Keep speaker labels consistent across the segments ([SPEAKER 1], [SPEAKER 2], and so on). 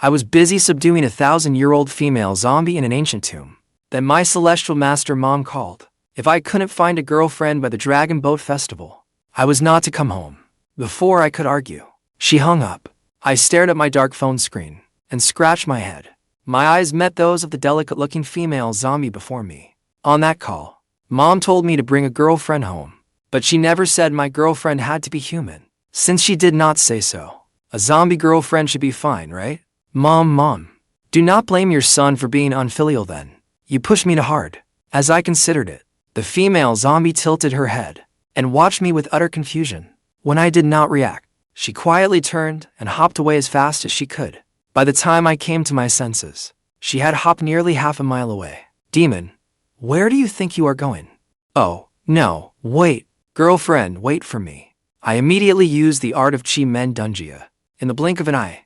[SPEAKER 1] I was busy subduing a 1,000-year-old female zombie in an ancient tomb. Then my celestial master mom called. If I couldn't find a girlfriend by the Dragon Boat Festival, I was not to come home. Before I could argue, she hung up. I stared at my dark phone screen and scratched my head. My eyes met those of the delicate-looking female zombie before me. On that call, Mom told me to bring a girlfriend home, but she never said my girlfriend had to be human. Since she did not say so, a zombie girlfriend should be fine, right? Mom, do not blame your son for being unfilial then. You pushed me too hard. As I considered it, the female zombie tilted her head and watched me with utter confusion. When I did not react, she quietly turned and hopped away as fast as she could. By the time I came to my senses, she had hopped nearly half a mile away. Demon, where do you think you are going? Oh, no, wait. Girlfriend, wait for me. I immediately used the art of Chi Men Dunjia. In the blink of an eye,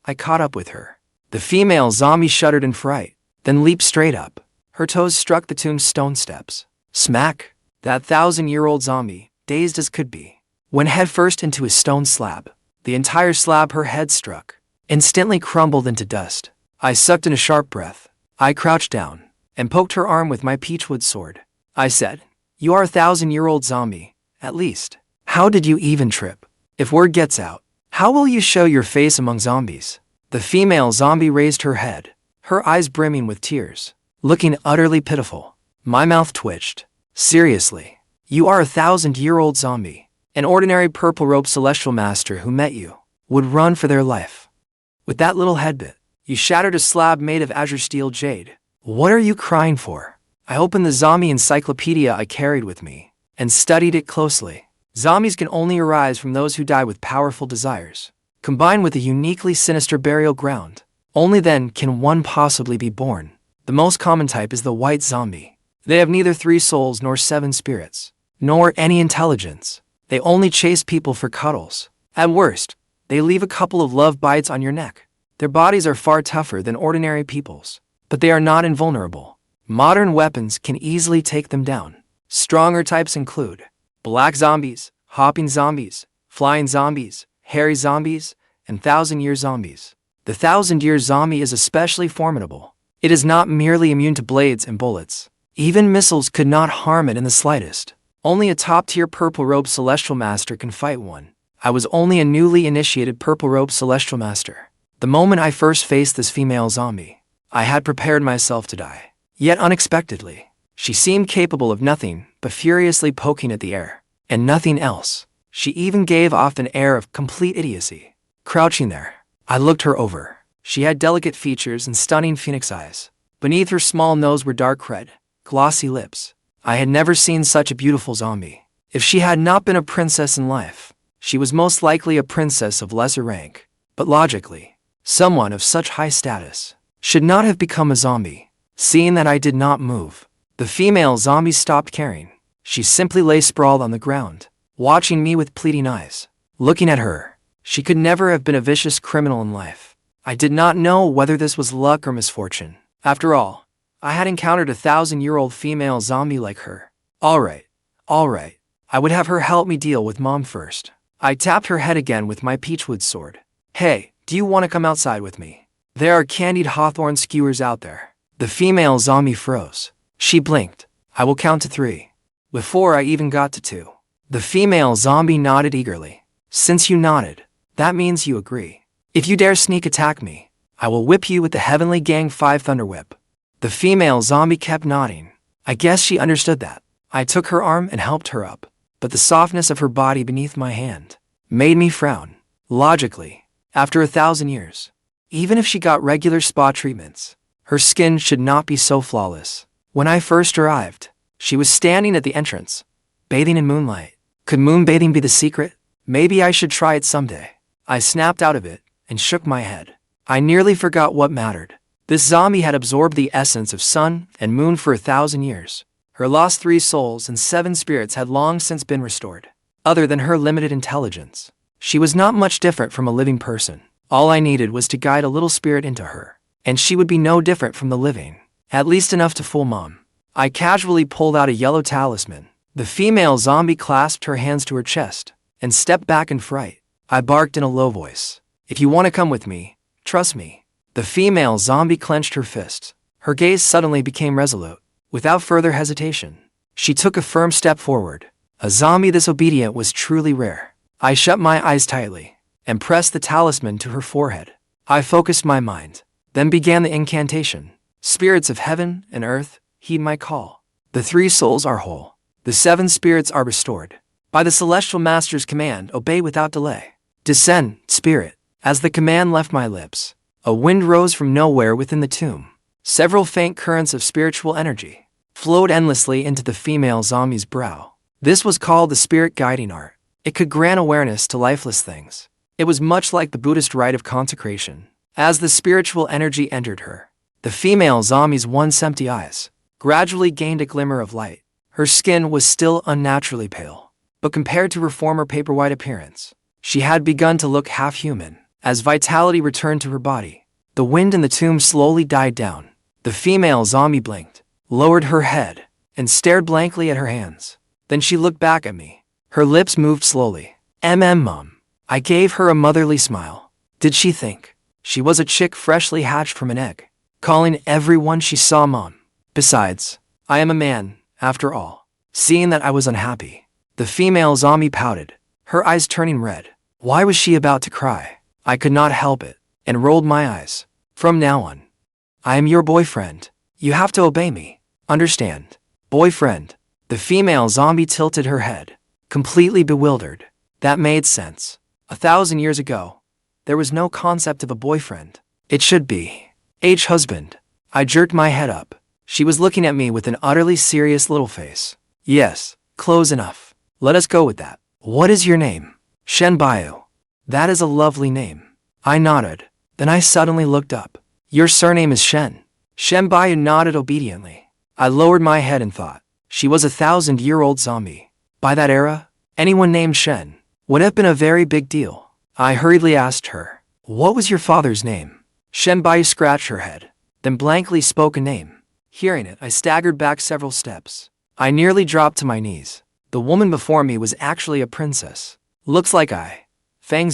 [SPEAKER 1] I caught up with her. The female zombie shuddered in fright, then leaped straight up. Her toes struck the tombstone steps. Smack! That 1,000-year-old zombie, dazed as could be, went headfirst into a stone slab. The entire slab her head struck instantly crumbled into dust. I sucked in a sharp breath. I crouched down and poked her arm with my peachwood sword. I said, "You are a 1,000-year-old zombie, at least. How did you even trip? If word gets out, how will you show your face among zombies?" The female zombie raised her head, her eyes brimming with tears, looking utterly pitiful. My mouth twitched. Seriously, you are a 1,000-year-old zombie. An ordinary purple-robed celestial master who met you would run for their life. With that little headbit, you shattered a slab made of azure steel jade. What are you crying for? I opened the zombie encyclopedia I carried with me and studied it closely. Zombies can only arise from those who die with powerful desires, combined with a uniquely sinister burial ground. Only then can one possibly be born. The most common type is the white zombie. They have neither 3 souls nor 7 spirits, nor any intelligence. They only chase people for cuddles. At worst, they leave a couple of love bites on your neck. Their bodies are far tougher than ordinary people's, but they are not invulnerable. Modern weapons can easily take them down. Stronger types include black zombies, hopping zombies, flying zombies, hairy zombies, and 1,000-year zombies. The 1,000-year zombie is especially formidable. It is not merely immune to blades and bullets. Even missiles could not harm it in the slightest. Only a top-tier purple-robed celestial master can fight one. I was only a newly initiated purple-robed celestial master. The moment I first faced this female zombie, I had prepared myself to die. Yet unexpectedly, she seemed capable of nothing but furiously poking at the air, and nothing else. She even gave off an air of complete idiocy. Crouching there, I looked her over. She had delicate features and stunning phoenix eyes. Beneath her small nose were dark red, glossy lips. I had never seen such a beautiful zombie. If she had not been a princess in life, she was most likely a princess of lesser rank. But logically, someone of such high status should not have become a zombie. Seeing that I did not move, the female zombie stopped caring. She simply lay sprawled on the ground, watching me with pleading eyes. Looking at her, she could never have been a vicious criminal in life. I did not know whether this was luck or misfortune. After all, I had encountered a 1,000-year-old female zombie like her. All right. I would have her help me deal with Mom first. I tapped her head again with my peachwood sword. Hey, do you want to come outside with me? There are candied hawthorn skewers out there. The female zombie froze. She blinked. I will count to 3. Before I even got to 2, the female zombie nodded eagerly. Since you nodded, that means you agree. If you dare sneak attack me, I will whip you with the Heavenly Gang 5 Thunder Whip. The female zombie kept nodding. I guess she understood that. I took her arm and helped her up, but the softness of her body beneath my hand made me frown. Logically, after 1,000 years, even if she got regular spa treatments, her skin should not be so flawless. When I first arrived, she was standing at the entrance, bathing in moonlight. Could moonbathing be the secret? Maybe I should try it someday. I snapped out of it and shook my head. I nearly forgot what mattered. This zombie had absorbed the essence of sun and moon for 1,000 years. Her lost 3 souls and 7 spirits had long since been restored. Other than her limited intelligence, she was not much different from a living person. All I needed was to guide a little spirit into her, and she would be no different from the living. At least enough to fool Mom. I casually pulled out a yellow talisman. The female zombie clasped her hands to her chest and stepped back in fright. I barked in a low voice. If you want to come with me, trust me, The female zombie clenched her fists. Her gaze suddenly became resolute. Without further hesitation, she took a firm step forward. A zombie this obedient was truly rare. I shut my eyes tightly and pressed the talisman to her forehead. I focused my mind, then began the incantation. Spirits of heaven and earth, heed my call. The 3 souls are whole. The 7 spirits are restored. By the celestial master's command, obey without delay. Descend, spirit. As the command left my lips, a wind rose from nowhere within the tomb. Several faint currents of spiritual energy flowed endlessly into the female zombie's brow. This was called the spirit guiding art. It could grant awareness to lifeless things. It was much like the Buddhist rite of consecration. As the spiritual energy entered her, the female zombie's once empty eyes gradually gained a glimmer of light. Her skin was still unnaturally pale, but compared to her former paper-white appearance, she had begun to look half-human. As vitality returned to her body, the wind in the tomb slowly died down. The female zombie blinked, lowered her head, and stared blankly at her hands. Then she looked back at me. Her lips moved slowly. Mom. I gave her a motherly smile. Did she think she was a chick freshly hatched from an egg, calling everyone she saw Mom? Besides, I am a man, after all. Seeing that I was unhappy, the female zombie pouted, her eyes turning red. Why was she about to cry? I could not help it, and rolled my eyes. From now on, I am your boyfriend. You have to obey me. Understand? Boyfriend. The female zombie tilted her head, completely bewildered. That made sense. 1,000 years ago, there was no concept of a boyfriend. It should be husband. I jerked my head up. She was looking at me with an utterly serious little face. Yes, close enough. Let us go with that. What is your name? Shen. That is a lovely name. I nodded. Then I suddenly looked up. Your surname is Shen. Shen nodded obediently. I lowered my head and thought, she was a 1,000-year-old zombie. By that era, anyone named Shen would have been a very big deal. I hurriedly asked her, what was your father's name? Shen scratched her head, then blankly spoke a name. Hearing it, I staggered back several steps. I nearly dropped to my knees. The woman before me was actually a princess. Looks like Fang,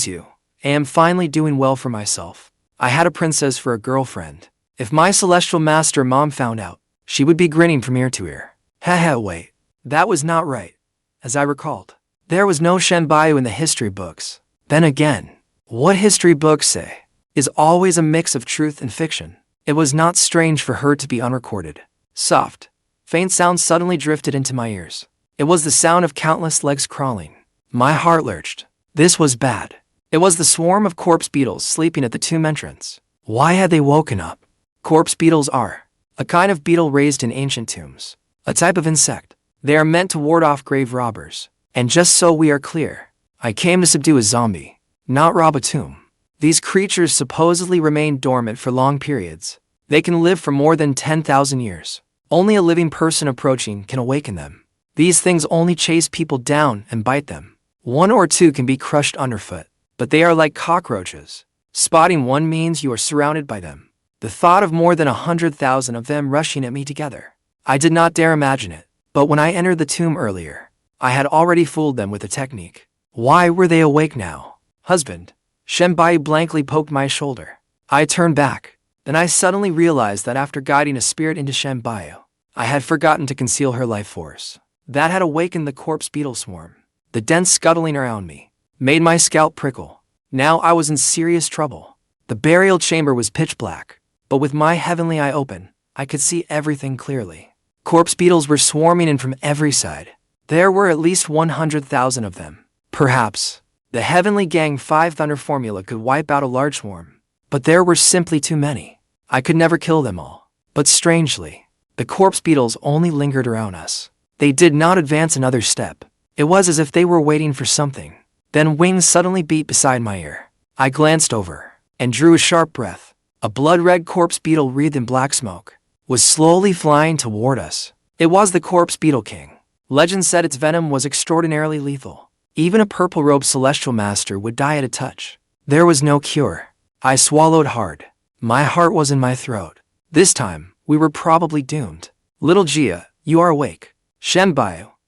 [SPEAKER 1] am finally doing well for myself. I had a princess for a girlfriend. If my celestial master Mom found out, she would be grinning from ear to ear. Wait. That was not right. As I recalled, there was no Shen in the history books. Then again, what history books say is always a mix of truth and fiction. It was not strange for her to be unrecorded. Soft, faint sounds suddenly drifted into my ears. It was the sound of countless legs crawling. My heart lurched. This was bad. It was the swarm of corpse beetles sleeping at the tomb entrance. Why had they woken up? Corpse beetles are a kind of beetle raised in ancient tombs, a type of insect. They are meant to ward off grave robbers. And just so we are clear, I came to subdue a zombie, not rob a tomb. These creatures supposedly remain dormant for long periods. They can live for more than 10,000 years. Only a living person approaching can awaken them. These things only chase people down and bite them. 1 or 2 can be crushed underfoot, but they are like cockroaches. Spotting one means you are surrounded by them. The thought of more than 100,000 of them rushing at me together, I did not dare imagine it. But when I entered the tomb earlier, I had already fooled them with a technique. Why were they awake now? Husband. Shen blankly poked my shoulder. I turned back. Then I suddenly realized that after guiding a spirit into Shen, I had forgotten to conceal her life force. That had awakened the corpse beetle swarm. The dense scuttling around me made my scalp prickle. Now I was in serious trouble. The burial chamber was pitch black, but with my heavenly eye open, I could see everything clearly. Corpse beetles were swarming in from every side. There were at least 100,000 of them. Perhaps the Heavenly Gang 5 Thunder formula could wipe out a large swarm, but there were simply too many. I could never kill them all. But strangely, the corpse beetles only lingered around us. They did not advance another step. It was as if they were waiting for something. Then wings suddenly beat beside my ear. I glanced over and drew a sharp breath. A blood-red corpse beetle wreathed in black smoke was slowly flying toward us. It was the corpse beetle king. Legend said its venom was extraordinarily lethal. Even a purple-robed celestial master would die at a touch. There was no cure. I swallowed hard. My heart was in my throat. This time, we were probably doomed. Little Gia, you are awake. Shen,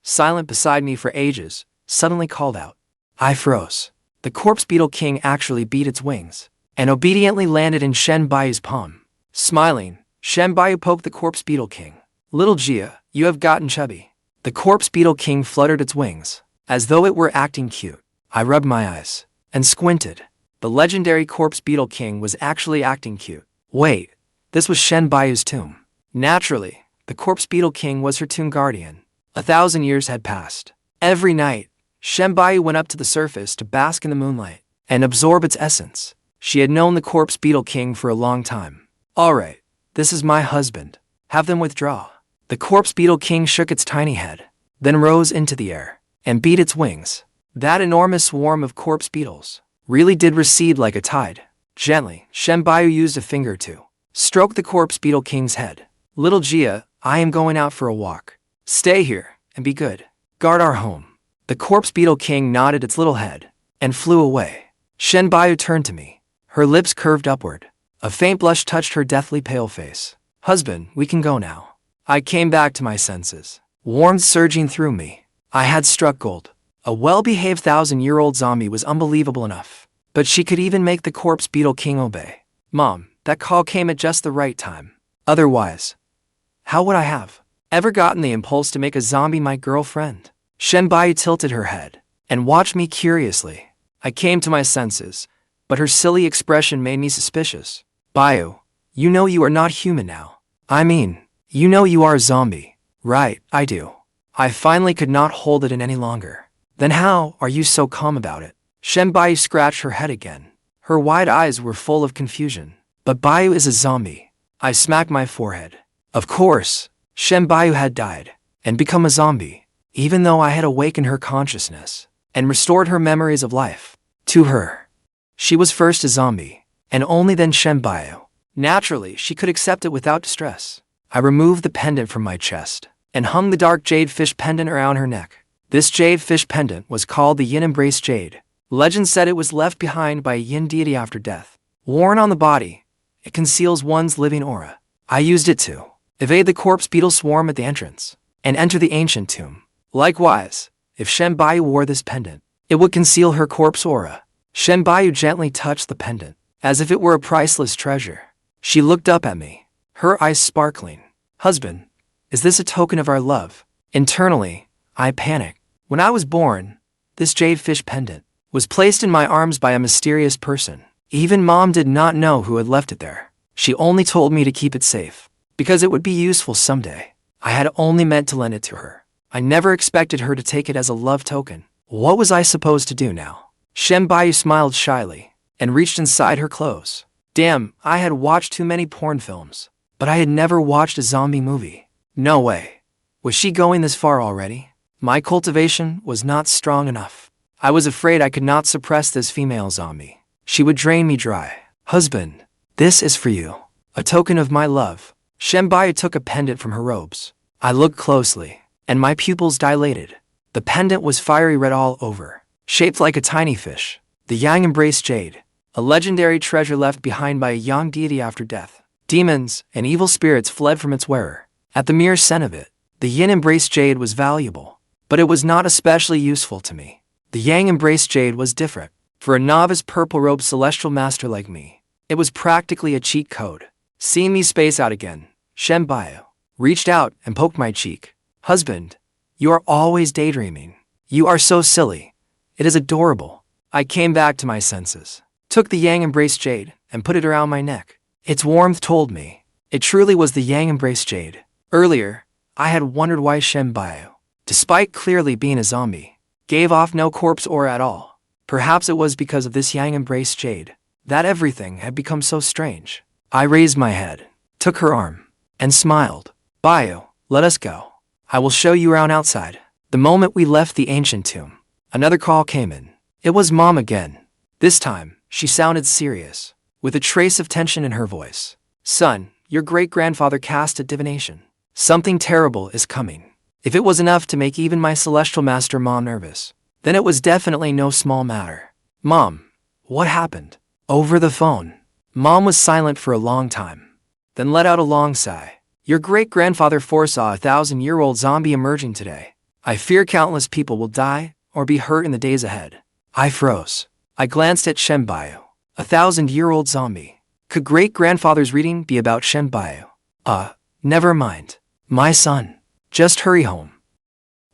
[SPEAKER 1] silent beside me for ages, suddenly called out. I froze. The corpse beetle king actually beat its wings. and obediently landed in Shen Bayu's palm. Smiling, Shen Bayu poked the corpse beetle king. Little Jia, you have gotten chubby. The corpse beetle king fluttered its wings, as though it were acting cute. I rubbed my eyes and squinted. The legendary corpse beetle king was actually acting cute. Wait, this was Shen Bayu's tomb. Naturally, the corpse beetle king was her tomb guardian. 1,000 years had passed. Every night, Shen Bayu went up to the surface to bask in the moonlight and absorb its essence. She had known the corpse beetle king for a long time. Alright, this is my husband. Have them withdraw. The corpse beetle king shook its tiny head, then rose into the air and beat its wings. That enormous swarm of corpse beetles really did recede like a tide. Gently, Shen Bayu used a finger to stroke the corpse beetle king's head. Little Jia, I am going out for a walk. Stay here and be good. Guard our home. The corpse beetle king nodded its little head and flew away. Shen Bayu turned to me. Her lips curved upward. A faint blush touched her deathly pale face. Husband, we can go now. I came back to my senses. Warmth surging through me. I had struck gold. A well-behaved 1,000-year-old zombie was unbelievable enough. But she could even make the corpse beetle king obey. Mom, that call came at just the right time. Otherwise, how would I have ever gotten the impulse to make a zombie my girlfriend? Shen Bayu tilted her head and watched me curiously. I came to my senses, but her silly expression made me suspicious. Bayu, you know you are not human now. I mean, you know you are a zombie. Right, I do. I finally could not hold it in any longer. Then how are you so calm about it? Shen Bayu scratched her head again. Her wide eyes were full of confusion. But Bayu is a zombie. I smacked my forehead. Of course, Shen Bayu had died and become a zombie, even though I had awakened her consciousness and restored her memories of life. To her, she was first a zombie, and only then Shen Bayu. Naturally, she could accept it without distress. I removed the pendant from my chest and hung the dark jade fish pendant around her neck. This jade fish pendant was called the Yin Embrace Jade. Legend said it was left behind by a yin deity after death. Worn on the body, it conceals one's living aura. I used it to evade the corpse beetle swarm at the entrance and enter the ancient tomb. Likewise, if Shen Bayu wore this pendant, it would conceal her corpse aura. Shen Bayu gently touched the pendant, as if it were a priceless treasure. She looked up at me, her eyes sparkling. Husband, is this a token of our love? Internally, I panicked. When I was born, this jade fish pendant was placed in my arms by a mysterious person. Even Mom did not know who had left it there. She only told me to keep it safe, because it would be useful someday. I had only meant to lend it to her. I never expected her to take it as a love token. What was I supposed to do now? Shen Bayu smiled shyly and reached inside her clothes. Damn, I had watched too many porn films, but I had never watched a zombie movie. No way. Was she going this far already? My cultivation was not strong enough. I was afraid I could not suppress this female zombie. She would drain me dry. Husband, this is for you. A token of my love. Shen Bayu took a pendant from her robes. I looked closely, and my pupils dilated. The pendant was fiery red all over, shaped like a tiny fish. The Yang Embrace Jade, a legendary treasure left behind by a young deity after death. Demons and evil spirits fled from its wearer. At the mere scent of it, the Yin Embrace Jade was valuable, but it was not especially useful to me. The Yang Embrace Jade was different. For a novice purple-robed celestial master like me, it was practically a cheat code. Seeing me space out again, Shen Bayu reached out and poked my cheek. Husband, you are always daydreaming. You are so silly. It is adorable. I came back to my senses, took the Yang Embrace Jade, and put it around my neck. Its warmth told me it truly was the Yang Embrace Jade. Earlier, I had wondered why Shen Bayu, despite clearly being a zombie, gave off no corpse aura at all. Perhaps it was because of this Yang Embrace Jade that everything had become so strange. I raised my head, took her arm, and smiled. Bayu, let us go. I will show you around outside. The moment we left the ancient tomb, another call came in. It was Mom again. This time, she sounded serious, with a trace of tension in her voice. Son, your great-grandfather cast a divination. Something terrible is coming. If it was enough to make even my celestial master Mom nervous, then it was definitely no small matter. Mom, what happened? Over the phone. Mom was silent for a long time, then let out a long sigh. Your great-grandfather foresaw a 1,000-year-old zombie emerging today. I fear countless people will die or be hurt in the days ahead. I froze. I glanced at Shen Bayu. 1,000-year-old zombie. Could great-grandfather's reading be about Shen Buyu? Never mind. My son. Just hurry home.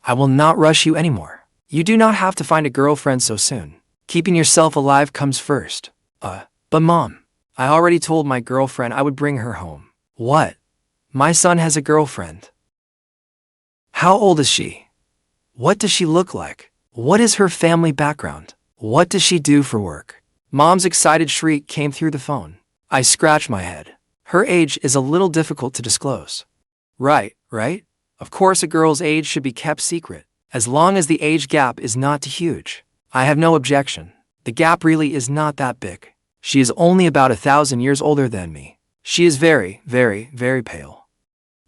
[SPEAKER 1] I will not rush you anymore. You do not have to find a girlfriend so soon. Keeping yourself alive comes first. But Mom, I already told my girlfriend I would bring her home. What? My son has a girlfriend. How old is she? What does she look like? What is her family background? What does she do for work? Mom's excited shriek came through the phone. I scratched my head. Her age is a little difficult to disclose. Right? Of course a girl's age should be kept secret, as long as the age gap is not too huge. I have no objection. The gap really is not that big. She is only about 1,000 years older than me. She is very, very, very pale.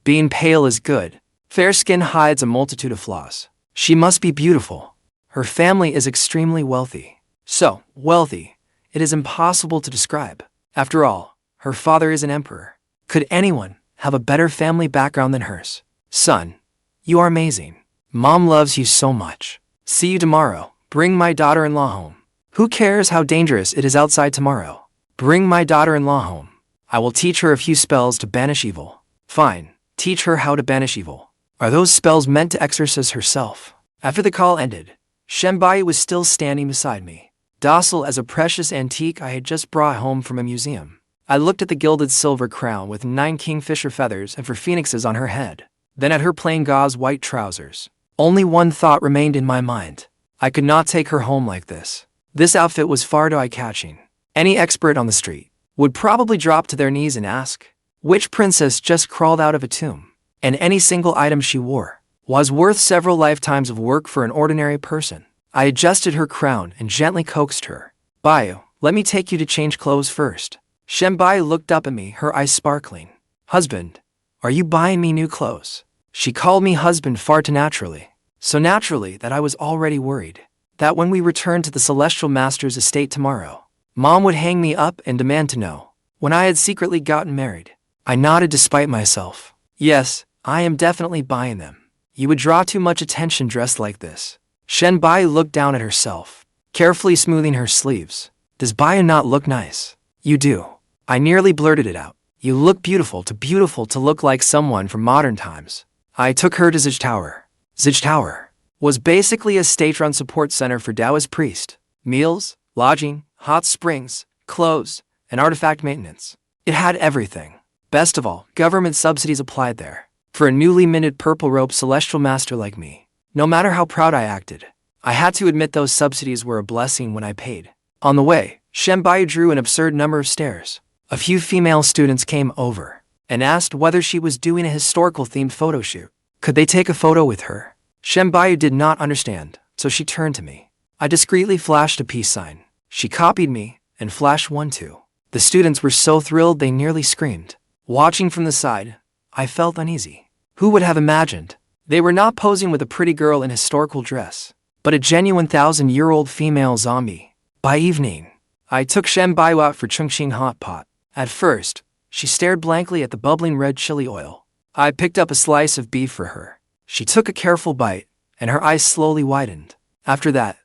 [SPEAKER 1] Being pale is good. Fair skin hides a multitude of flaws. She must be beautiful. Her family is extremely wealthy. So wealthy, it is impossible to describe. After all, her father is an emperor. Could anyone have a better family background than hers? Son, you are amazing. Mom loves you so much. See you tomorrow. Bring my daughter-in-law home. Who cares how dangerous it is outside tomorrow? Bring my daughter-in-law home. I will teach her a few spells to banish evil. Fine, teach her how to banish evil. Are those spells meant to exorcise herself? After the call ended, Shen Buyu was still standing beside me, docile as a precious antique I had just brought home from a museum. I looked at the gilded silver crown with 9 kingfisher feathers and 4 phoenixes on her head, then at her plain gauze white trousers. Only one thought remained in my mind. I could not take her home like this. This outfit was far too eye-catching. Any expert on the street would probably drop to their knees and ask, which princess just crawled out of a tomb? And any single item she wore was worth several lifetimes of work for an ordinary person. I adjusted her crown and gently coaxed her. Buyu, let me take you to change clothes first. Shen Buyu looked up at me, her eyes sparkling. Husband, are you buying me new clothes? She called me husband far too naturally. So naturally that I was already worried that when we returned to the Celestial Master's estate tomorrow, Mom would hang me up and demand to know when I had secretly gotten married. I nodded despite myself. Yes, I am definitely buying them. You would draw too much attention dressed like this. Shen Buyu looked down at herself, carefully smoothing her sleeves. Does Buyu not look nice? You do. I nearly blurted it out. You look beautiful to look like someone from modern times. I took her to Zige Tower. Zige Tower was basically a state-run support center for Taoist priests. Meals, lodging, hot springs, clothes, and artifact maintenance. It had everything. Best of all, government subsidies applied there. For a newly minted purple-robed celestial master like me, no matter how proud I acted, I had to admit those subsidies were a blessing when I paid. On the way, Shen Buyu drew an absurd number of stares. A few female students came over and asked whether she was doing a historical-themed photo shoot. Could they take a photo with her? Shen Buyu did not understand, so she turned to me. I discreetly flashed a peace sign. She copied me and flashed one too. The students were so thrilled they nearly screamed. Watching from the side, I felt uneasy. Who would have imagined? They were not posing with a pretty girl in historical dress, but a genuine 1,000-year-old female zombie. By evening, I took Shen Buyu out for Chongqing hot pot. At first, she stared blankly at the bubbling red chili oil. I picked up a slice of beef for her. She took a careful bite, and her eyes slowly widened. After that,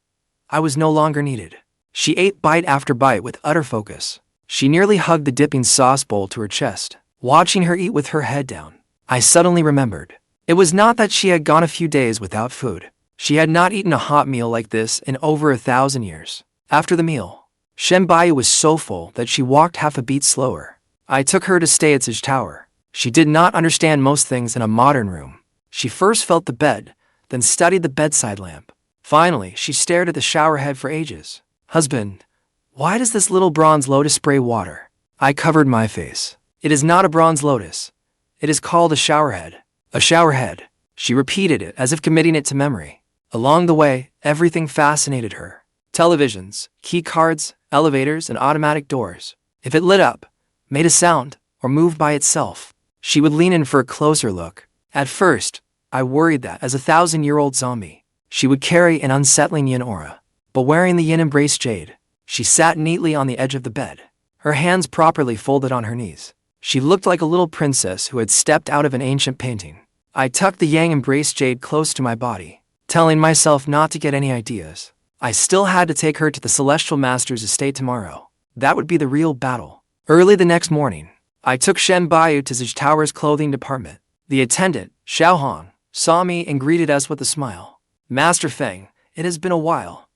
[SPEAKER 1] I was no longer needed. She ate bite after bite with utter focus. She nearly hugged the dipping sauce bowl to her chest. Watching her eat with her head down, I suddenly remembered. It was not that she had gone a few days without food. She had not eaten a hot meal like this in over 1,000 years. After the meal, Shen Buyu was so full that she walked half a beat slower. I took her to stay at Zige Tower. She did not understand most things in a modern room. She first felt the bed, then studied the bedside lamp. Finally, she stared at the shower head for ages. Husband, why does this little bronze lotus spray water? I covered my face. It is not a bronze lotus. It is called a showerhead. A showerhead. She repeated it as if committing it to memory. Along the way, everything fascinated her. Televisions, key cards, elevators, and automatic doors. If it lit up, made a sound, or moved by itself, she would lean in for a closer look. At first, I worried that, as a 1,000-year-old zombie, she would carry an unsettling yin aura. But wearing the yin embrace Jade, she sat neatly on the edge of the bed, her hands properly folded on her knees. She looked like a little princess who had stepped out of an ancient painting. I tucked the yang embrace Jade close to my body, telling myself not to get any ideas. I still had to take her to the Celestial Master's estate tomorrow. That would be the real battle. Early the next morning, I took Shen Buyu to Zige Tower's clothing department. The attendant, Xiaohong, saw me and greeted us with a smile. Master Fang, it has been a while.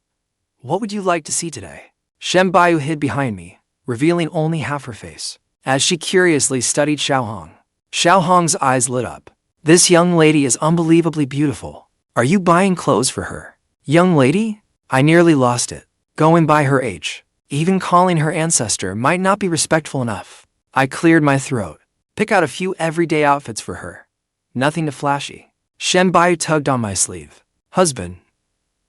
[SPEAKER 1] What would you like to see today? Shen Buyu hid behind me, revealing only half her face, as she curiously studied Xiaohong. Xiaohong's eyes lit up. This young lady is unbelievably beautiful. Are you buying clothes for her? Young lady? I nearly lost it. Going by her age. Even calling her ancestor might not be respectful enough. I cleared my throat. Pick out a few everyday outfits for her. Nothing too flashy. Shen Buyu tugged on my sleeve. Husband,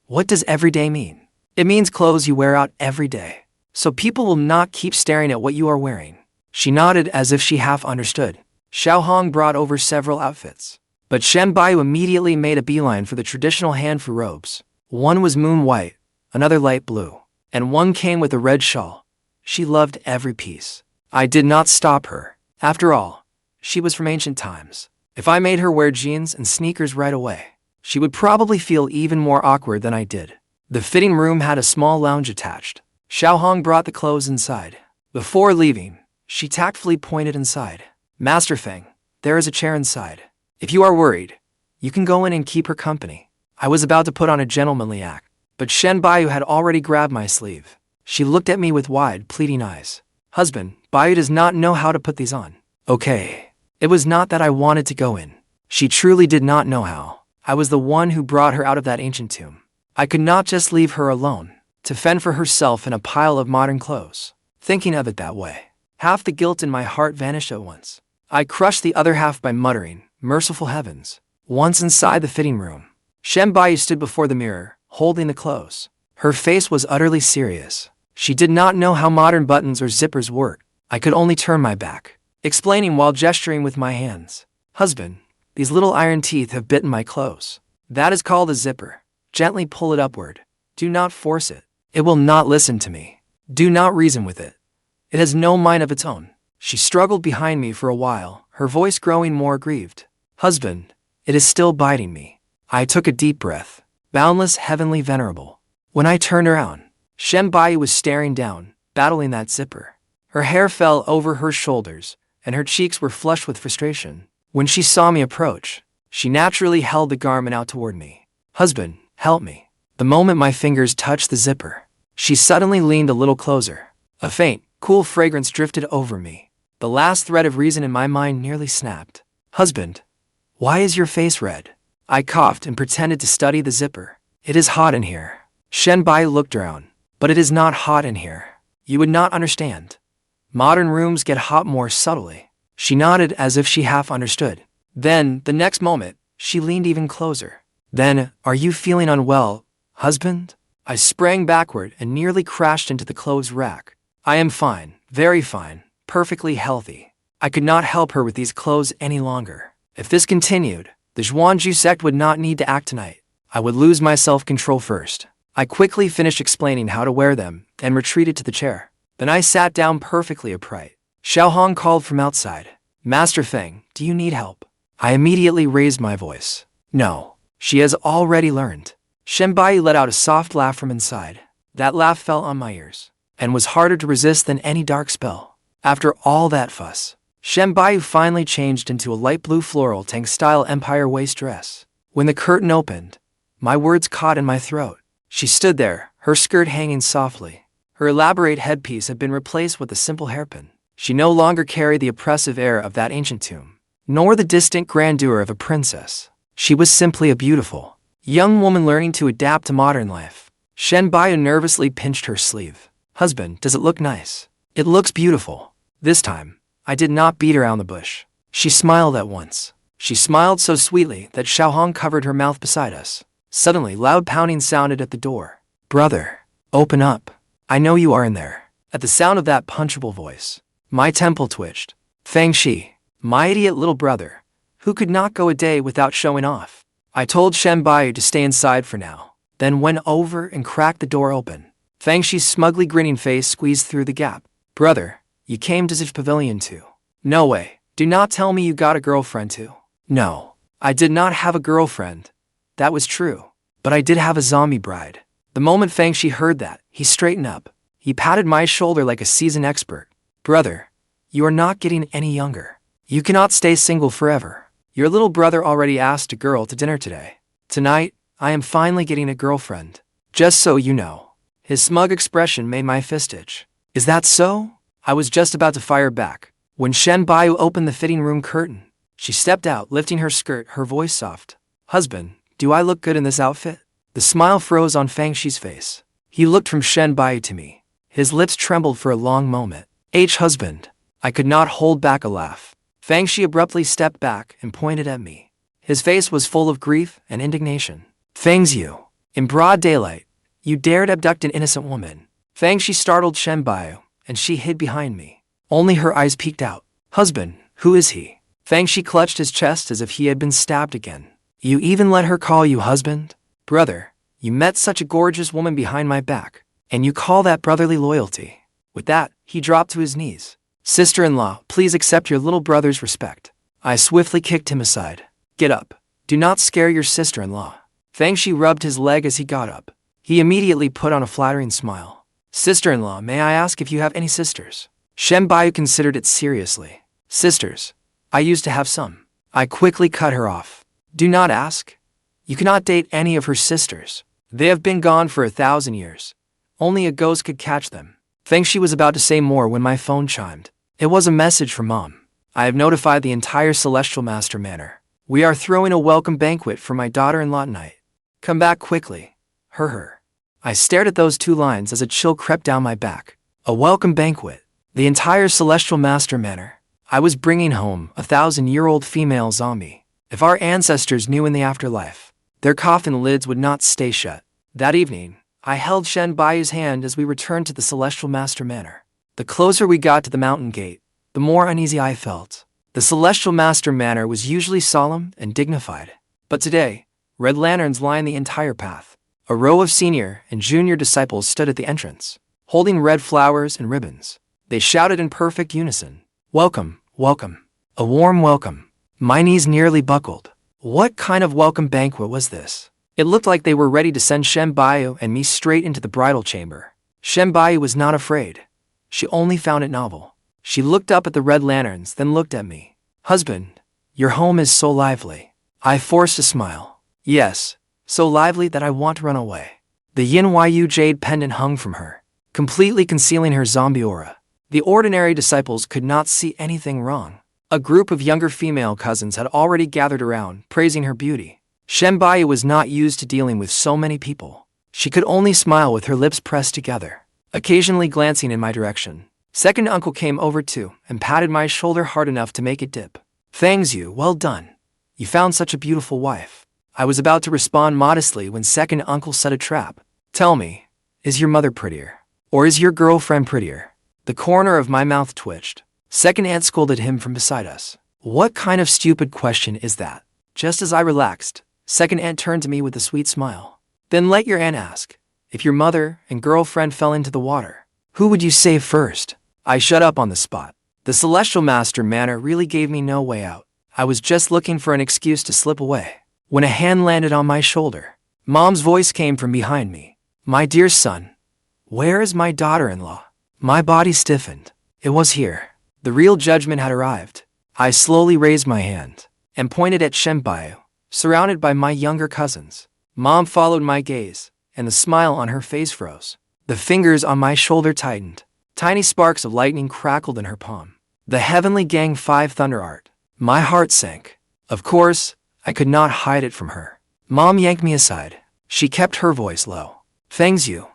[SPEAKER 1] what does everyday mean? It means clothes you wear out every day, so people will not keep staring at what you are wearing. She nodded as if she half understood. Xiaohong brought over several outfits, but Shen Buyu immediately made a beeline for the traditional hanfu robes. One was moon white, another light blue, and one came with a red shawl. She loved every piece. I did not stop her. After all, she was from ancient times. If I made her wear jeans and sneakers right away, she would probably feel even more awkward than I did. The fitting room had a small lounge attached. Xiaohong brought the clothes inside. Before leaving, she tactfully pointed inside. Master Fang, there is a chair inside. If you are worried, you can go in and keep her company. I was about to put on a gentlemanly act, but Shen Buyu had already grabbed my sleeve. She looked at me with wide, pleading eyes. Husband, Buyu does not know how to put these on. Okay. It was not that I wanted to go in. She truly did not know how. I was the one who brought her out of that ancient tomb. I could not just leave her alone, to fend for herself in a pile of modern clothes. Thinking of it that way, half the guilt in my heart vanished at once. I crushed the other half by muttering, merciful heavens. Once inside the fitting room, Shen Buyu stood before the mirror, holding the clothes. Her face was utterly serious. She did not know how modern buttons or zippers worked. I could only turn my back, explaining while gesturing with my hands. Husband, these little iron teeth have bitten my clothes. That is called a zipper. Gently pull it upward. Do not force it. It will not listen to me. Do not reason with it. It has no mind of its own. She struggled behind me for a while, her voice growing more aggrieved. Husband, it is still biting me. I took a deep breath. Boundless, heavenly, venerable. When I turned around, Shen Buyu was staring down, battling that zipper. Her hair fell over her shoulders, and her cheeks were flushed with frustration. When she saw me approach, she naturally held the garment out toward me. Husband, help me. The moment my fingers touched the zipper, she suddenly leaned a little closer. A faint, cool fragrance drifted over me. The last thread of reason in my mind nearly snapped. Husband, why is your face red? I coughed and pretended to study the zipper. It is hot in here. Shen Buyu looked around. But it is not hot in here. You would not understand. Modern rooms get hot more subtly. She nodded as if she half understood. Then, the next moment, she leaned even closer. Then, are you feeling unwell, husband? I sprang backward and nearly crashed into the clothes rack. I am fine, very fine, perfectly healthy. I could not help her with these clothes any longer. If this continued, the Xuanju sect would not need to act tonight. I would lose my self-control first. I quickly finished explaining how to wear them and retreated to the chair. Then I sat down perfectly upright. Xiaohong called from outside. Master Fang, do you need help? I immediately raised my voice. No, she has already learned. Shen Buyu let out a soft laugh from inside. That laugh fell on my ears, and was harder to resist than any dark spell. After all that fuss, Shen Buyu finally changed into a light blue floral tank-style empire waist dress. When the curtain opened, my words caught in my throat. She stood there, her skirt hanging softly. Her elaborate headpiece had been replaced with a simple hairpin. She no longer carried the oppressive air of that ancient tomb, nor the distant grandeur of a princess. She was simply a beautiful, young woman learning to adapt to modern life. Shen Buyu nervously pinched her sleeve. Husband, does it look nice? It looks beautiful. This time, I did not beat around the bush. She smiled at once. She smiled so sweetly that Xiaohong covered her mouth beside us. Suddenly, loud pounding sounded at the door. Brother, open up. I know you are in there. At the sound of that punchable voice, my temple twitched. Fang Shi, my idiot little brother, who could not go a day without showing off. I told Shen Buyu to stay inside for now, then went over and cracked the door open. Fang Shi's smugly grinning face squeezed through the gap. Brother, you came to Zige Pavilion too. No way. Do not tell me you got a girlfriend too. No, I did not have a girlfriend. That was true. But I did have a zombie bride. The moment Fang Shi heard that, he straightened up. He patted my shoulder like a seasoned expert. Brother, you are not getting any younger. You cannot stay single forever. Your little brother already asked a girl to dinner today. Tonight, I am finally getting a girlfriend. Just so you know. His smug expression made my fist itch. Is that so? I was just about to fire back when Shen Buyu opened the fitting room curtain. She stepped out, lifting her skirt, her voice soft. Husband, do I look good in this outfit? The smile froze on Fang Shi's face. He looked from Shen Buyu to me. His lips trembled for a long moment. Husband. I could not hold back a laugh. Fang Shi abruptly stepped back and pointed at me. His face was full of grief and indignation. Fang's you. In broad daylight, you dared abduct an innocent woman. Fang Shi startled Shen Buyu, and she hid behind me. Only her eyes peeked out. Husband, who is he? Fang Shi clutched his chest as if he had been stabbed again. You even let her call you husband? Brother, you met such a gorgeous woman behind my back, and you call that brotherly loyalty? With that, he dropped to his knees. Sister-in-law, please accept your little brother's respect. I swiftly kicked him aside. Get up. Do not scare your sister-in-law. Fang Shi rubbed his leg as he got up. He immediately put on a flattering smile. Sister-in-law, may I ask if you have any sisters? Shen Buyu considered it seriously. Sisters. I used to have some. I quickly cut her off. Do not ask. You cannot date any of her sisters. They have been gone for 1,000 years. Only a ghost could catch them. Fang Shi was about to say more when my phone chimed. It was a message from Mom. I have notified the entire Celestial Master Manor. We are throwing a welcome banquet for my daughter-in-law tonight. Come back quickly. Her. I stared at those 2 lines as a chill crept down my back. A welcome banquet. The entire Celestial Master Manor. I was bringing home a 1,000-year-old female zombie. If our ancestors knew in the afterlife, their coffin lids would not stay shut. That evening, I held Shen Buyu's hand as we returned to the Celestial Master Manor. The closer we got to the mountain gate, the more uneasy I felt. The Celestial Master Manor was usually solemn and dignified. But today, red lanterns lined the entire path. A row of senior and junior disciples stood at the entrance, holding red flowers and ribbons. They shouted in perfect unison, "Welcome, welcome. A warm welcome." My knees nearly buckled. What kind of welcome banquet was this? It looked like they were ready to send Shen Buyu and me straight into the bridal chamber. Shen Buyu was not afraid. She only found it novel. She looked up at the red lanterns, then looked at me. Husband, your home is so lively. I forced a smile. Yes, so lively that I want to run away. The Yin Yu jade pendant hung from her, completely concealing her zombie aura. The ordinary disciples could not see anything wrong. A group of younger female cousins had already gathered around, praising her beauty. Shen Buyu was not used to dealing with so many people. She could only smile with her lips pressed together, occasionally glancing in my direction. Second uncle came over too and patted my shoulder hard enough to make it dip. Thanks you, well done. You found such a beautiful wife. I was about to respond modestly when second uncle set a trap. Tell me, is your mother prettier? Or is your girlfriend prettier? The corner of my mouth twitched. Second aunt scolded him from beside us. What kind of stupid question is that? Just as I relaxed, second aunt turned to me with a sweet smile. Then let your aunt ask. If your mother and girlfriend fell into the water, who would you save first? I shut up on the spot. The Celestial Master Manor really gave me no way out. I was just looking for an excuse to slip away, when a hand landed on my shoulder. Mom's voice came from behind me. My dear son, where is my daughter-in-law? My body stiffened. It was here. The real judgment had arrived. I slowly raised my hand and pointed at Shen Buyu, surrounded by my younger cousins. Mom followed my gaze, and the smile on her face froze. The fingers on my shoulder tightened. Tiny sparks of lightning crackled in her palm. The Heavenly Gang 5 Thunder Art. My heart sank. Of course, I could not hide it from her. Mom yanked me aside. She kept her voice low. Thanks you.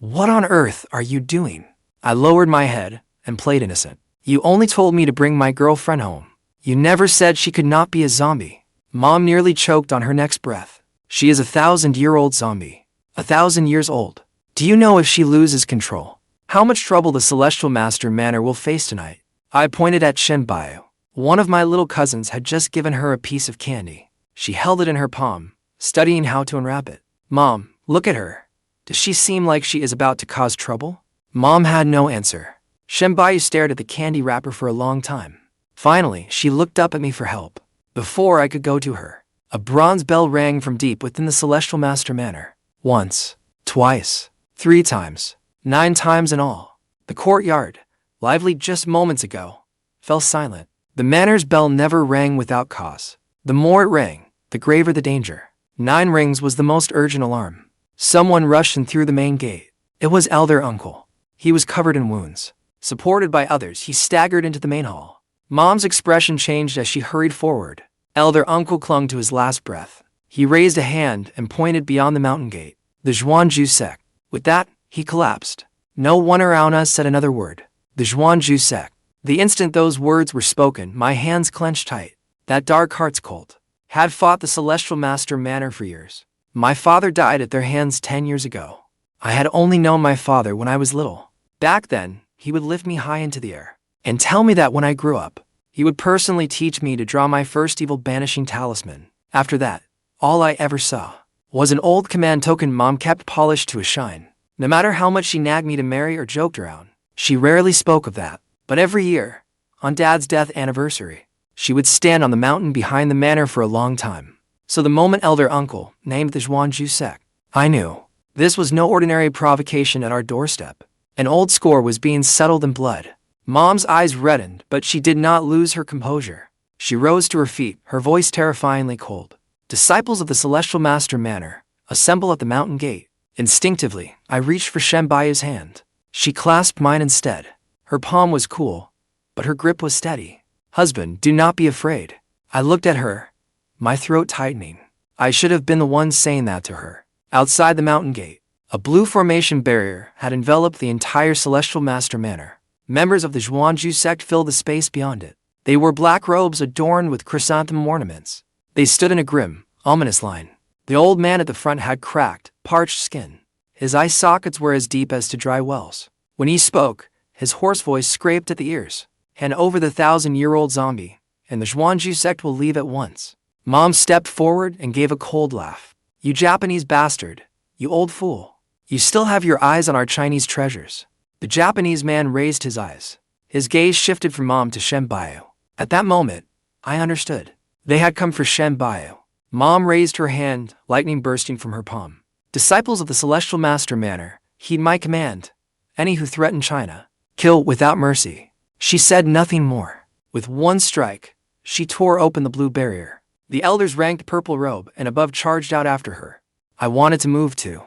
[SPEAKER 1] What on earth are you doing? I lowered my head and played innocent. You only told me to bring my girlfriend home. You never said she could not be a zombie. Mom nearly choked on her next breath. She is a 1,000-year-old zombie. 1,000 years old. Do you know if she loses control, how much trouble the Celestial Master Manor will face tonight? I pointed at Shen Buyu. One of my little cousins had just given her a piece of candy. She held it in her palm, studying how to unwrap it. Mom, look at her. Does she seem like she is about to cause trouble? Mom had no answer. Shen Buyu stared at the candy wrapper for a long time. Finally, she looked up at me for help. Before I could go to her, a bronze bell rang from deep within the Celestial Master Manor. Once, twice, 3 times. 9 times in all. The courtyard, lively just moments ago, fell silent. The manor's bell never rang without cause. The more it rang, the graver the danger. 9 rings was the most urgent alarm. Someone rushed in through the main gate. It was Elder Uncle. He was covered in wounds. Supported by others, he staggered into the main hall. Mom's expression changed as she hurried forward. Elder Uncle clung to his last breath. He raised a hand and pointed beyond the mountain gate. The Xuanju Sect. With that, he collapsed. No one around us said another word. The Xuanju Sect. The instant those words were spoken, my hands clenched tight. That dark heart's cult had fought the Celestial Master Manor for years. My father died at their hands 10 years ago. I had only known my father when I was little. Back then, he would lift me high into the air and tell me that when I grew up, he would personally teach me to draw my first evil banishing talisman. After that, all I ever saw was an old command token Mom kept polished to a shine. No matter how much she nagged me to marry or joked around, she rarely spoke of that. But every year, on Dad's death anniversary, she would stand on the mountain behind the manor for a long time. So the moment Elder Uncle named the Xuanju Sect, I knew this was no ordinary provocation at our doorstep. An old score was being settled in blood. Mom's eyes reddened, but she did not lose her composure. She rose to her feet, her voice terrifyingly cold. Disciples of the Celestial Master Manor, assemble at the mountain gate. Instinctively, I reached for Shen Bai's hand. She clasped mine instead. Her palm was cool, but her grip was steady. Husband, do not be afraid. I looked at her, my throat tightening. I should have been the one saying that to her. Outside the mountain gate, a blue formation barrier had enveloped the entire Celestial Master Manor. Members of the Xuanju Sect filled the space beyond it. They wore black robes adorned with chrysanthemum ornaments. They stood in a grim, ominous line. The old man at the front had cracked, parched skin. His eye sockets were as deep as to dry wells. When he spoke, his hoarse voice scraped at the ears. Hand over the 1,000-year-old zombie, and the Xuanju Sect will leave at once. Mom stepped forward and gave a cold laugh. You Japanese bastard. You old fool. You still have your eyes on our Chinese treasures. The Japanese man raised his eyes. His gaze shifted from Mom to Shen Buyu. At that moment, I understood. They had come for Shen Buyu. Mom raised her hand, lightning bursting from her palm. Disciples of the Celestial Master Manor, heed my command. Any who threaten China, kill without mercy. She said nothing more. With one strike, she tore open the blue barrier. The elder's ranked purple robe and above charged out after her. I wanted to move too,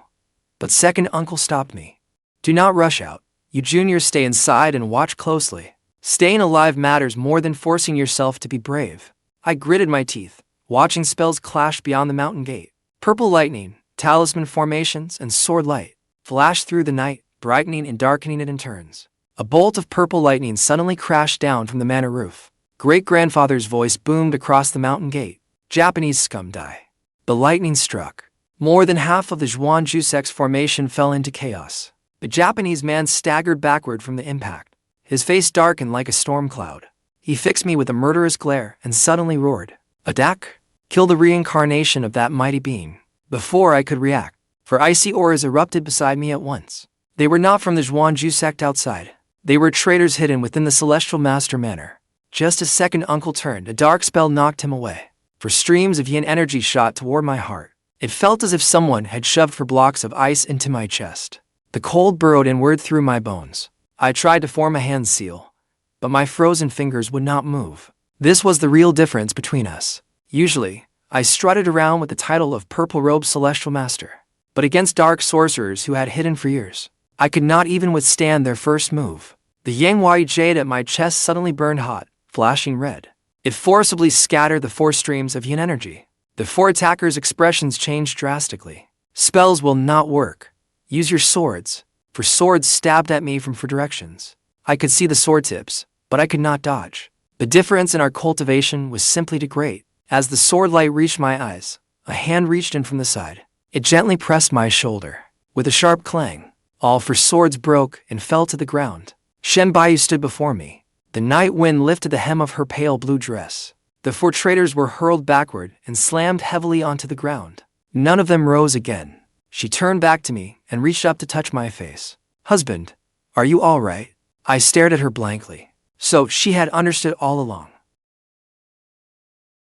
[SPEAKER 1] but second uncle stopped me. Do not rush out. You juniors stay inside and watch closely. Staying alive matters more than forcing yourself to be brave. I gritted my teeth, watching spells clash beyond the mountain gate. Purple lightning, talisman formations, and sword light flashed through the night, brightening and darkening it in turns. A bolt of purple lightning suddenly crashed down from the manor roof. Great-grandfather's voice boomed across the mountain gate. Japanese scum die. The lightning struck. More than half of the Xuanju Sect's formation fell into chaos. The Japanese man staggered backward from the impact. His face darkened like a storm cloud. He fixed me with a murderous glare and suddenly roared, "Attack! Kill the reincarnation of that mighty being." Before I could react, for icy auras erupted beside me at once. They were not from the Xuanju Sect outside. They were traitors hidden within the Celestial Master Manor. Just as second uncle turned, a dark spell knocked him away. For streams of yin energy shot toward my heart. It felt as if someone had shoved 4 blocks of ice into my chest. The cold burrowed inward through my bones. I tried to form a hand seal, but my frozen fingers would not move. This was the real difference between us. Usually, I strutted around with the title of Purple-Robed Celestial Master. But against dark sorcerers who had hidden for years, I could not even withstand their first move. The Yangwai Jade at my chest suddenly burned hot, flashing red. It forcibly scattered the 4 streams of yin energy. The 4 attackers' expressions changed drastically. Spells will not work. Use your swords. For swords stabbed at me from 4 directions. I could see the sword tips, but I could not dodge. The difference in our cultivation was simply too great. As the sword light reached my eyes, a hand reached in from the side. It gently pressed my shoulder. With a sharp clang, all 4 swords broke and fell to the ground. Shen Buyu stood before me. The night wind lifted the hem of her pale blue dress. The 4 traitors were hurled backward and slammed heavily onto the ground. None of them rose again. She turned back to me and reached up to touch my face. "Husband, are you all right?" I stared at her blankly. So she had understood all along.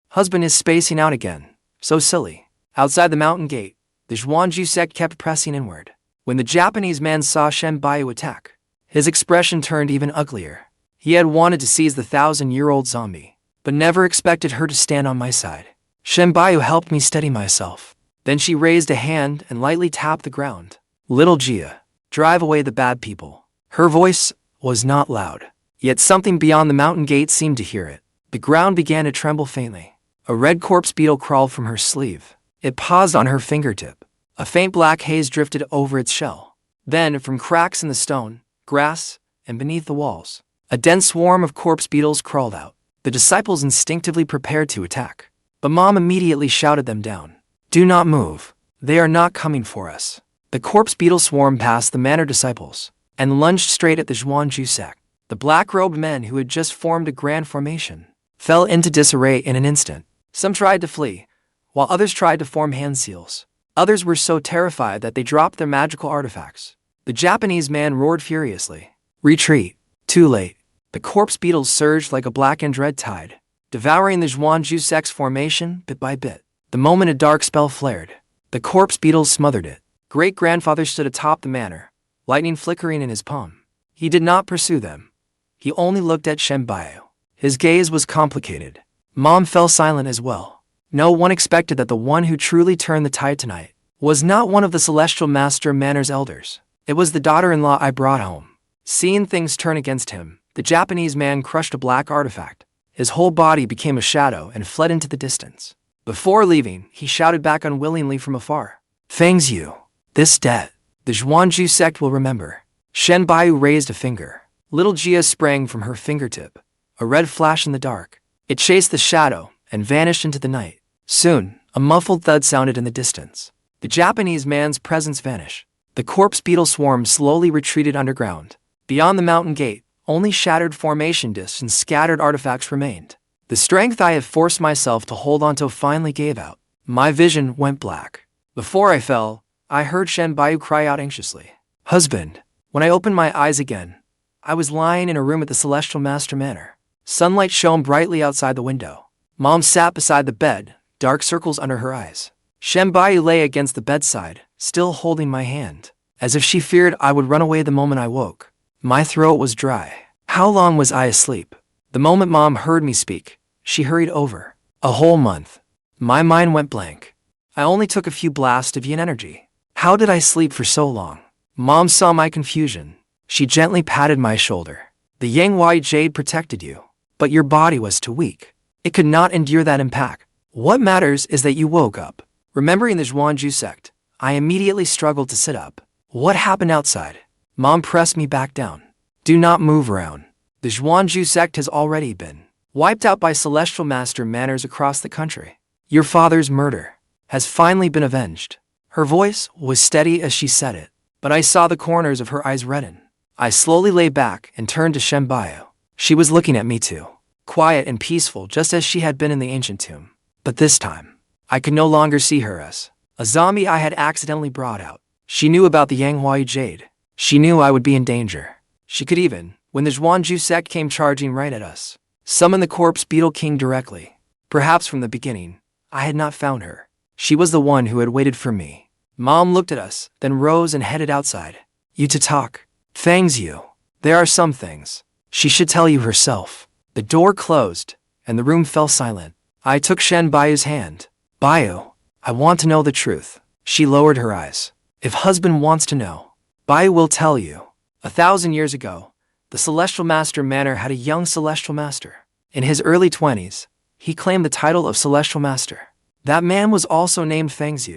[SPEAKER 1] Husband is spacing out again. So silly. Outside the mountain gate, the Xuanju Sect kept pressing inward. When the Japanese man saw Shen Buyu attack, his expression turned even uglier. He had wanted to seize the 1,000-year-old zombie, but never expected her to stand on my side. Shen Buyu helped me steady myself. Then she raised a hand and lightly tapped the ground. Little Jia, drive away the bad people. Her voice was not loud, yet something beyond the mountain gate seemed to hear it. The ground began to tremble faintly. A red corpse beetle crawled from her sleeve. It paused on her fingertip. A faint black haze drifted over its shell. Then, from cracks in the stone, grass, and beneath the walls, a dense swarm of corpse beetles crawled out. The disciples instinctively prepared to attack, but Mom immediately shouted them down. Do not move. They are not coming for us. The corpse beetle swarm passed the manor disciples and lunged straight at the Xuanju Sect. The black-robed men who had just formed a grand formation fell into disarray in an instant. Some tried to flee, while others tried to form hand seals. Others were so terrified that they dropped their magical artifacts. The Japanese man roared furiously. Retreat. Too late. The corpse beetles surged like a black and red tide, devouring the Xuanju Sect's formation bit by bit. The moment a dark spell flared, the corpse beetles smothered it. Great-grandfather stood atop the manor, lightning flickering in his palm. He did not pursue them. He only looked at Shen Buyu. His gaze was complicated. Mom fell silent as well. No one expected that the one who truly turned the tide tonight was not one of the Celestial Master Manor's elders. It was the daughter-in-law I brought home. Seeing things turn against him, the Japanese man crushed a black artifact. His whole body became a shadow and fled into the distance. Before leaving, he shouted back unwillingly from afar. Fang's you. This debt, the Xuanju Sect will remember. Shen Buyu raised a finger. Little Jia sprang from her fingertip. A red flash in the dark. It chased the shadow and vanished into the night. Soon, a muffled thud sounded in the distance. The Japanese man's presence vanished. The corpse beetle swarm slowly retreated underground. Beyond the mountain gate, only shattered formation discs and scattered artifacts remained. The strength I had forced myself to hold onto finally gave out. My vision went black. Before I fell, I heard Shen Buyu cry out anxiously. Husband. When I opened my eyes again, I was lying in a room at the Celestial Master Manor. Sunlight shone brightly outside the window. Mom sat beside the bed, dark circles under her eyes. Shen Buyu lay against the bedside, still holding my hand, as if she feared I would run away the moment I woke. My throat was dry. How long was I asleep? The moment Mom heard me speak, she hurried over. A whole month. My mind went blank. I only took a few blasts of yin energy. How did I sleep for so long? Mom saw my confusion. She gently patted my shoulder. The Yang Jade protected you, but your body was too weak. It could not endure that impact. What matters is that you woke up. Remembering the Xuanju Sect, I immediately struggled to sit up. What happened outside? Mom pressed me back down. Do not move around. The Xuanju Sect has already been wiped out by Celestial Master Manors across the country. Your father's murder has finally been avenged. Her voice was steady as she said it, but I saw the corners of her eyes redden. I slowly lay back and turned to Shen Buyu. She was looking at me too, quiet and peaceful just as she had been in the ancient tomb. But this time, I could no longer see her as a zombie I had accidentally brought out. She knew about the Yang Jade. She knew I would be in danger. She could even, when the Xuanju Sect came charging right at us, summon the corpse beetle king directly. Perhaps from the beginning, I had not found her. She was the one who had waited for me. Mom looked at us, then rose and headed outside. You to talk. Fang's you. There are some things she should tell you herself. The door closed, and the room fell silent. I took Shen Buyu's hand. Buyu, I want to know the truth. She lowered her eyes. If husband wants to know, Buyu will tell you. 1,000 years ago, the Celestial Master Manor had a young Celestial Master. In his early 20s, he claimed the title of Celestial Master. That man was also named Fang's.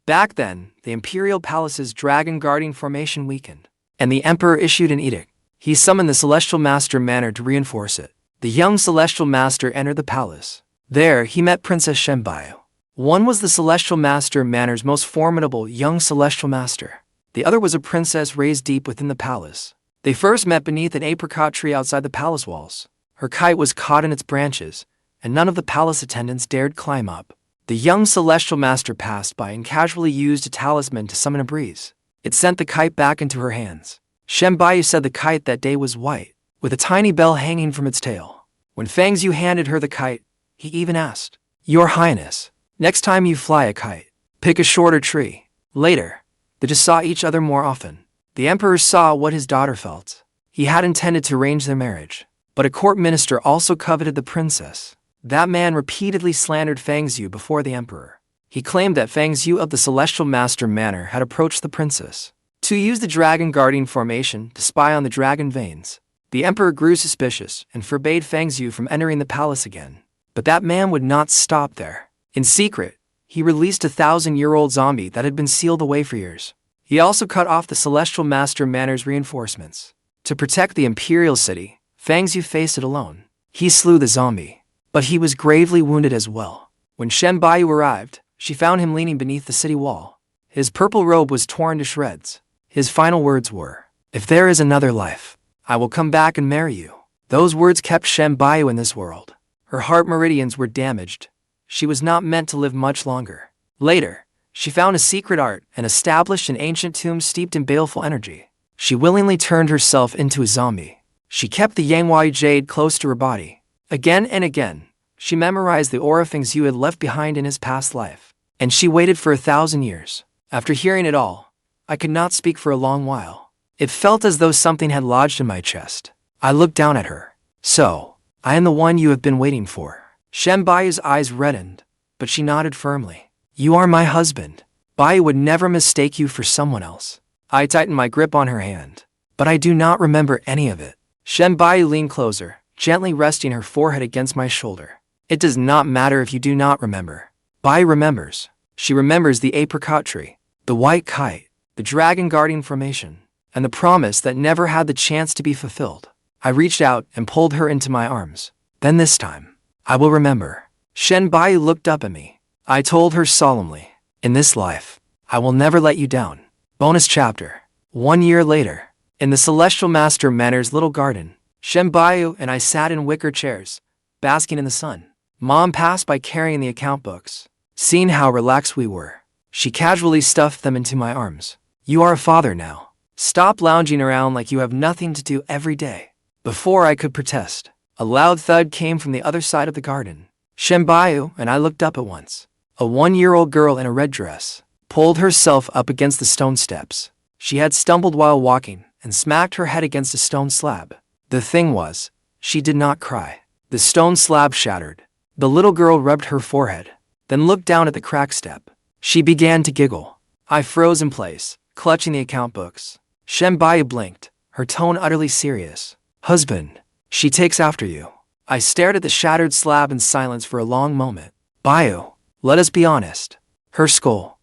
[SPEAKER 1] Back then, the Imperial Palace's dragon guarding formation weakened, and the Emperor issued an edict. He summoned the Celestial Master Manor to reinforce it. The young Celestial Master entered the palace. There, he met Princess Shen Buyu. One was the Celestial Master Manor's most formidable young Celestial Master. The other was a princess raised deep within the palace. They first met beneath an apricot tree outside the palace walls. Her kite was caught in its branches, and none of the palace attendants dared climb up. The young Celestial Master passed by and casually used a talisman to summon a breeze. It sent the kite back into her hands. Shen Buyu said the kite that day was white, with a tiny bell hanging from its tail. When Fang's handed her the kite, he even asked, Your Highness, next time you fly a kite, pick a shorter tree. Later, They just saw each other more often. The emperor saw what his daughter felt. He had intended to arrange their marriage, but a court minister also coveted the princess. That man repeatedly slandered Fang Zhu before the emperor. He claimed that Fang Zhu of the Celestial Master Manor had approached the princess to use the dragon guardian formation to spy on the dragon veins. The emperor grew suspicious and forbade Fang Zhu from entering the palace again. But that man would not stop there. In secret, he released a 1,000-year-old zombie that had been sealed away for years. He also cut off the Celestial Master Manor's reinforcements. To protect the imperial city, Fang Zhu faced it alone. He slew the zombie, but he was gravely wounded as well. When Shen Buyu arrived, she found him leaning beneath the city wall. His purple robe was torn to shreds. His final words were, "If there is another life, I will come back and marry you." Those words kept Shen Buyu in this world. Her heart meridians were damaged. She was not meant to live much longer. Later, she found a secret art and established an ancient tomb steeped in baleful energy. She willingly turned herself into a zombie. She kept the Yanghuai Jade close to her body. Again and again, she memorized the aura Fang Zhu had left behind in his past life. And she waited for 1,000 years. After hearing it all, I could not speak for a long while. It felt as though something had lodged in my chest. I looked down at her. "So, I am the one you have been waiting for." Shen Buyu's eyes reddened, but she nodded firmly. "You are my husband. Buyu would never mistake you for someone else." I tightened my grip on her hand, but I do not remember any of it. Shen Buyu leaned closer, gently resting her forehead against my shoulder. "It does not matter if you do not remember. Buyu remembers. She remembers the apricot tree, the white kite, the dragon guardian formation, and the promise that never had the chance to be fulfilled." I reached out and pulled her into my arms. "Then this time, I will remember." Shen Buyu looked up at me. I told her solemnly, "In this life, I will never let you down." Bonus chapter. 1 year later, in the Celestial Master Manor's little garden, Shen Buyu and I sat in wicker chairs, basking in the sun. Mom passed by carrying the account books. Seeing how relaxed we were, she casually stuffed them into my arms. "You are a father now. Stop lounging around like you have nothing to do every day." Before I could protest, a loud thud came from the other side of the garden. Shen Buyu and I looked up at once. A 1-year-old girl in a red dress pulled herself up against the stone steps. She had stumbled while walking and smacked her head against a stone slab. The thing was, she did not cry. The stone slab shattered. The little girl rubbed her forehead, then looked down at the cracked step. She began to giggle. I froze in place, clutching the account books. Shen Buyu blinked, her tone utterly serious. "Husband, she takes after you." I stared at the shattered slab in silence for a long moment. "Buyu, let us be honest. Her skull.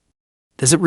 [SPEAKER 1] Does it really